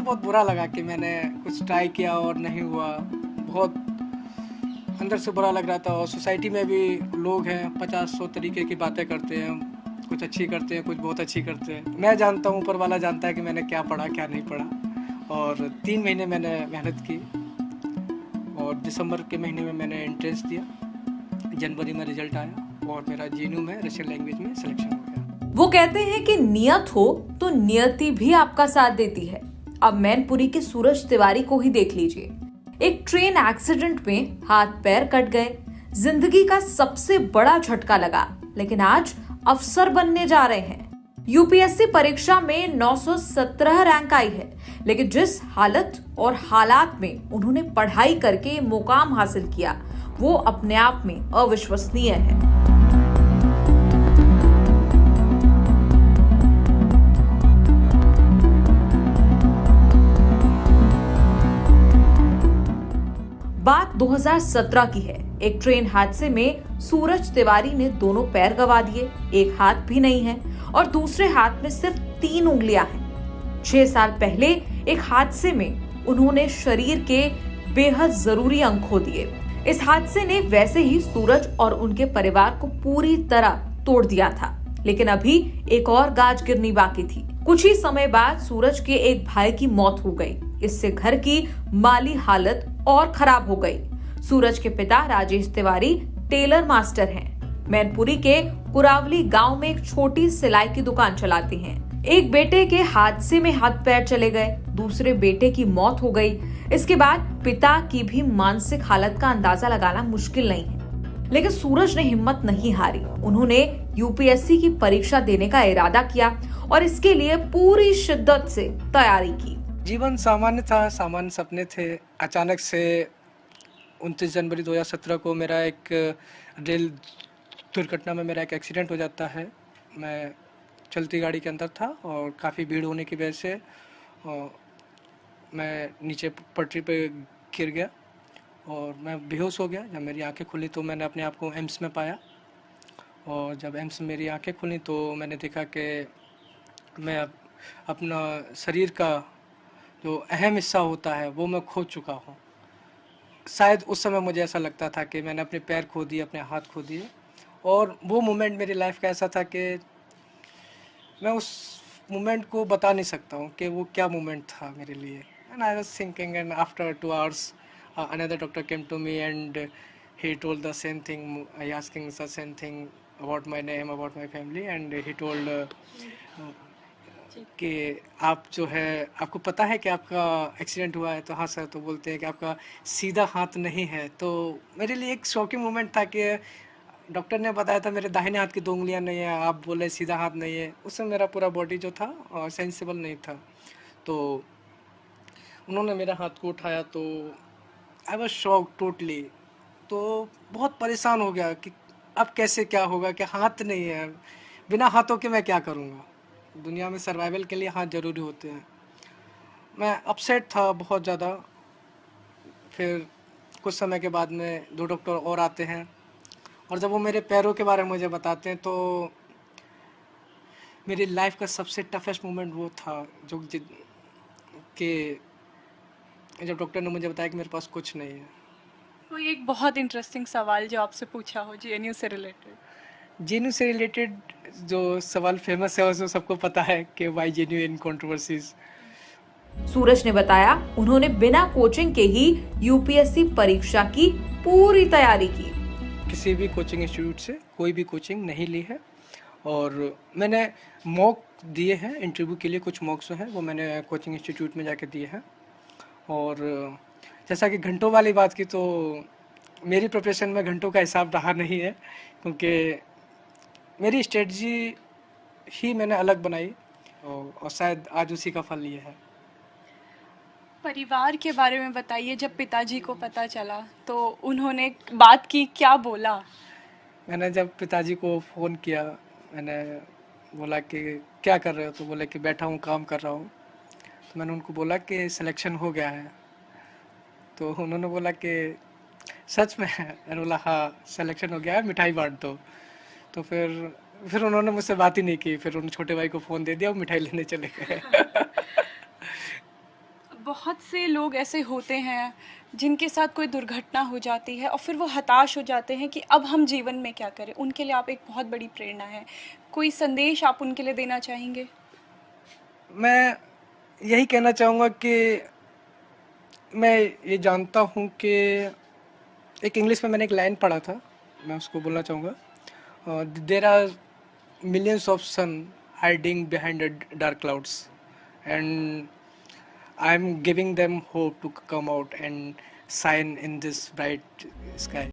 बहुत बुरा लगा कि मैंने कुछ ट्राई किया और नहीं हुआ। बहुत अंदर से बुरा लग रहा था। और सोसाइटी में भी लोग हैं 50-100 तरीके की बातें करते हैं, कुछ अच्छी करते हैं, कुछ बहुत अच्छी करते हैं। मैं जानता हूँ, ऊपर वाला जानता है कि मैंने क्या पढ़ा क्या नहीं पढ़ा। और 3 महीने मैंने मेहनत की और दिसंबर के महीने में मैंने एंट्रेंस दिया। जनवरी में रिजल्ट आया और मेरा जेएनयू में रशियन लैंग्वेज में सिलेक्शन हो गया। वो कहते हैं कि नियत हो तो नियति भी आपका साथ देती है। अब मैनपुरी के सूरज तिवारी को ही देख लीजिए। एक ट्रेन एक्सीडेंट में हाथ पैर कट गए, जिंदगी का सबसे बड़ा झटका लगा, लेकिन आज अफसर बनने जा रहे हैं। यूपीएससी परीक्षा में 917 रैंक आई है, लेकिन जिस हालत और हालात में उन्होंने पढ़ाई करके मुकाम हासिल किया वो अपने आप में अविश्वसनीय है। बात 2017 की है। एक ट्रेन हादसे में सूरज तिवारी ने दोनों पैर गंवा दिए, एक हाथ भी नहीं है और दूसरे हाथ में सिर्फ 3 उंगलियां हैं। 6 साल पहले एक हादसे में उन्होंने शरीर के बेहद जरूरी अंग खो दिए। इस हादसे ने वैसे ही सूरज और उनके परिवार को पूरी तरह तोड़ दिया था, लेकिन अभी एक और गाज गिरनी बाकी थी। कुछ ही समय बाद सूरज के एक भाई की मौत हो गई। इससे घर की माली हालत और खराब हो गई। सूरज के पिता राजेश तिवारी टेलर मास्टर हैं। मैनपुरी के कुरावली गांव में एक छोटी सिलाई की दुकान चलाते हैं। एक बेटे के हादसे में हाथ पैर चले गए, दूसरे बेटे की मौत हो गई। इसके बाद पिता की भी मानसिक हालत का अंदाजा लगाना मुश्किल नहीं है, लेकिन सूरज ने हिम्मत नहीं हारी। उन्होंने यूपीएससी की परीक्षा देने का इरादा किया और इसके लिए पूरी शिद्दत से तैयारी की। जीवन सामान्य था, सामान्य सपने थे। अचानक से 29 जनवरी 2017 को मेरा एक रेल दुर्घटना में मेरा एक एक्सीडेंट हो जाता है। मैं चलती गाड़ी के अंदर था और काफ़ी भीड़ होने की वजह से मैं नीचे पटरी पे गिर गया और मैं बेहोश हो गया। जब मेरी आंखें खुली तो मैंने अपने आप को एम्स में पाया और जब एम्स में मेरी आंखें खुली तो मैंने देखा कि मैं अपना शरीर का जो अहम हिस्सा होता है वो मैं खो चुका हूँ। शायद उस समय मुझे ऐसा लगता था कि मैंने अपने पैर खो दिए, अपने हाथ खो दिए। और वो मोमेंट मेरी लाइफ का ऐसा था कि मैं उस मोमेंट को बता नहीं सकता हूँ कि वो क्या मोमेंट था मेरे लिए। And I was thinking and after 2 hours another doctor came to me and he told the same thing. I asking the same thing about my name, about my family and he told कि आप जो है आपको पता है कि आपका accident हुआ है। तो हाँ सर। तो बोलते हैं कि आपका सीधा हाथ नहीं है। तो मेरे लिए एक शॉकिंग मोमेंट था कि डॉक्टर ने बताया था मेरे दाहिने हाथ की 2 उंगलियां नहीं है, आप बोले सीधा हाथ नहीं है। उस समय मेरा पूरा बॉडी जो था सेंसिबल नहीं था। तो उन्होंने मेरा हाथ को उठाया तो आई वाज शॉक टोटली। तो बहुत परेशान हो गया कि अब कैसे क्या होगा कि हाथ नहीं है, बिना हाथों के मैं क्या करूँगा। दुनिया में सर्वाइवल के लिए हाथ ज़रूरी होते हैं। मैं अपसेट था बहुत ज़्यादा। फिर कुछ समय के बाद में 2 डॉक्टर और आते हैं और जब वो मेरे पैरों के बारे में मुझे बताते हैं तो मेरी लाइफ का सबसे टफेस्ट मोमेंट वो था कि जब डॉक्टर ने मुझे बताया कि मेरे पास कुछ नहीं है। कोई एक बहुत इंटरेस्टिंग सवाल जो आपसे पूछा हो जेएनयू से रिलेटेड? जेएनयू से रिलेटेड जो सवाल फेमस है वो सबको पता है कि वाई जेएनयू इन कंट्रोवर्सीज। सूरज ने बताया उन्होंने बिना कोचिंग के ही यूपीएससी परीक्षा की पूरी तैयारी की। किसी भी कोचिंग इंस्टीट्यूट से कोई भी कोचिंग नहीं ली है और मैंने मॉक दिए हैं इंटरव्यू के लिए। कुछ मॉक्स हैं वो मैंने कोचिंग इंस्टीट्यूट में जाके दिए हैं। और जैसा कि घंटों वाली बात की तो मेरी प्रिपरेशन में घंटों का हिसाब रहा नहीं है, क्योंकि मेरी स्ट्रेटजी ही मैंने अलग बनाई और शायद आज उसी का फल ये है। परिवार के बारे में बताइए। जब पिताजी को पता चला तो उन्होंने बात की, क्या बोला? मैंने जब पिताजी को फ़ोन किया, मैंने बोला कि क्या कर रहे हो? तो बोले कि बैठा हूँ, काम कर रहा हूँ। तो मैंने उनको बोला कि सिलेक्शन हो गया है। तो उन्होंने बोला कि सच में? मैंने बोला हाँ सिलेक्शन हो गया है, मिठाई बांट दो। तो फिर उन्होंने मुझसे बात ही नहीं की। फिर उन्होंने छोटे भाई को फ़ोन दे दिया और मिठाई लेने चले गए। बहुत से लोग ऐसे होते हैं जिनके साथ कोई दुर्घटना हो जाती है और फिर वो हताश हो जाते हैं कि अब हम जीवन में क्या करें। उनके लिए आप एक बहुत बड़ी प्रेरणा है। कोई संदेश आप उनके लिए देना चाहेंगे? मैं यही कहना चाहूँगा कि मैं ये जानता हूँ कि एक इंग्लिश में मैंने एक लाइन पढ़ा था, मैं उसको बोलना चाहूँगा, there are millions of sun hiding behind the dark clouds, and I'm giving them hope to come out and shine in this bright sky.